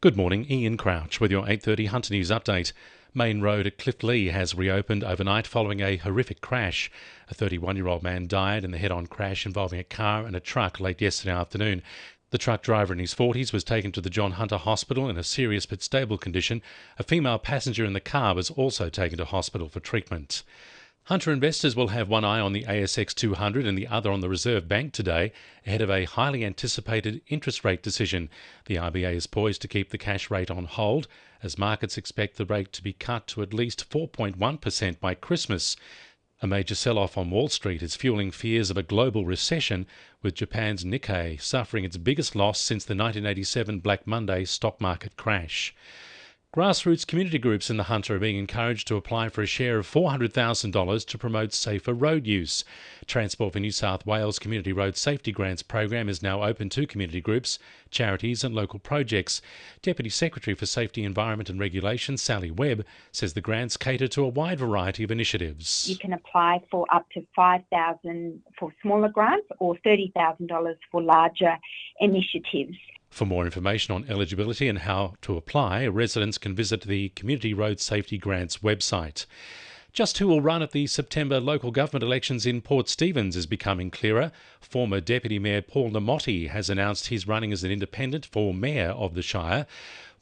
Good morning, Ian Crouch with your 8:30 Hunter News update. Main Road at Clifley has reopened overnight following a horrific crash. A 31-year-old man died in the head-on crash involving a car and a truck late yesterday afternoon. The truck driver in his 40s was taken to the John Hunter Hospital in a serious but stable condition. A female passenger in the car was also taken to hospital for treatment. Hunter investors will have one eye on the ASX 200 and the other on the Reserve Bank today, ahead of a highly anticipated interest rate decision. The RBA is poised to keep the cash rate on hold, as markets expect the rate to be cut to at least 4.1% by Christmas. A major sell-off on Wall Street is fueling fears of a global recession, with Japan's Nikkei suffering its biggest loss since the 1987 Black Monday stock market crash. Grassroots community groups in the Hunter are being encouraged to apply for a share of $400,000 to promote safer road use. Transport for New South Wales Community Road Safety Grants program is now open to community groups, charities and local projects. Deputy Secretary for Safety, Environment and Regulation, Sally Webb, says the grants cater to a wide variety of initiatives. You can apply for up to $5,000 for smaller grants or $30,000 for larger initiatives. For more information on eligibility and how to apply, residents can visit the Community Road Safety Grants website. Just who will run at the September local government elections in Port Stephens is becoming clearer. Former Deputy Mayor Paul Namotti has announced he's running as an independent for Mayor of the Shire.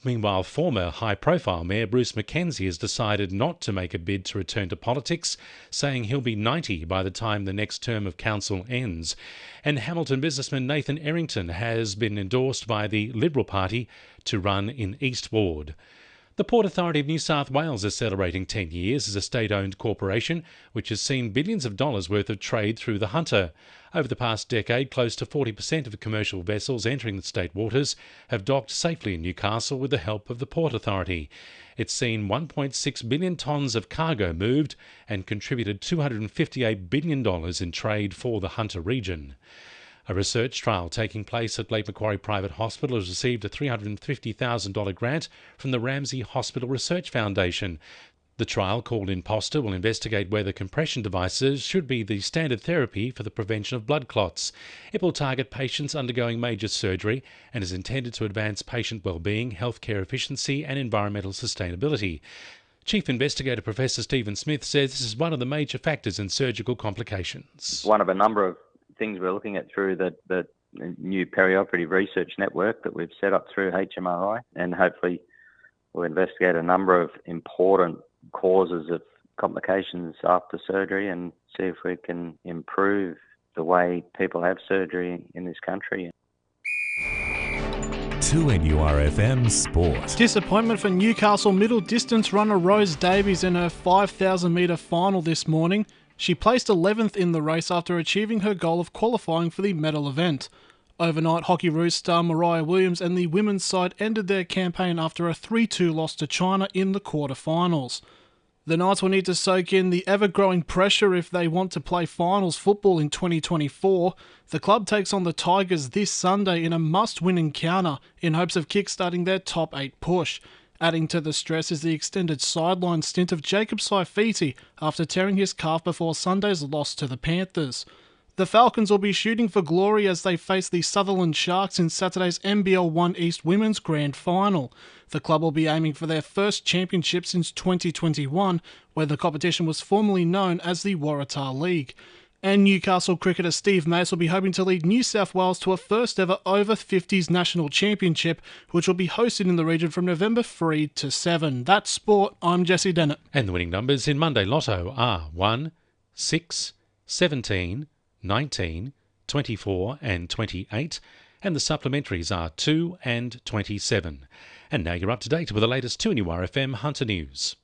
Meanwhile, former high-profile Mayor Bruce McKenzie has decided not to make a bid to return to politics, saying he'll be 90 by the time the next term of council ends. And Hamilton businessman Nathan Errington has been endorsed by the Liberal Party to run in East Ward. The Port Authority of New South Wales is celebrating 10 years as a state-owned corporation, which has seen billions of dollars worth of trade through the Hunter. Over the past decade, close to 40% of commercial vessels entering the state waters have docked safely in Newcastle with the help of the Port Authority. It's seen 1.6 billion tonnes of cargo moved and contributed $258 billion in trade for the Hunter region. A research trial taking place at Lake Macquarie Private Hospital has received a $350,000 grant from the Ramsay Hospital Research Foundation. The trial, called Imposter, will investigate whether compression devices should be the standard therapy for the prevention of blood clots. It will target patients undergoing major surgery and is intended to advance patient well-being, healthcare efficiency and environmental sustainability. Chief Investigator Professor Stephen Smith says this is one of the major factors in surgical complications. One of a number of things we're looking at through the new perioperative research network that we've set up through HMRI, and hopefully we'll investigate a number of important causes of complications after surgery and see if we can improve the way people have surgery in this country. 2NURFM Sport. Disappointment for Newcastle middle distance runner Rose Davies in her 5,000 metre final this morning. She placed 11th in the race after achieving her goal of qualifying for the medal event. Overnight, Hockey Roos star Mariah Williams and the women's side ended their campaign after a 3-2 loss to China in the quarterfinals. The Knights will need to soak in the ever-growing pressure if they want to play finals football in 2024. The club takes on the Tigers this Sunday in a must-win encounter in hopes of kickstarting their top 8 push. Adding to the stress is the extended sideline stint of Jacob Saifiti after tearing his calf before Sunday's loss to the Panthers. The Falcons will be shooting for glory as they face the Sutherland Sharks in Saturday's NBL 1 East Women's Grand Final. The club will be aiming for their first championship since 2021, where the competition was formerly known as the Waratah League. And Newcastle cricketer Steve Mace will be hoping to lead New South Wales to a first ever over 50s national championship, which will be hosted in the region from November 3 to 7. That's sport. I'm Jessie Dennett. And the winning numbers in Monday Lotto are 1, 6, 17, 19, 24 and 28, and the supplementaries are 2 and 27. And now you're up to date with the latest 2NURFM Hunter News.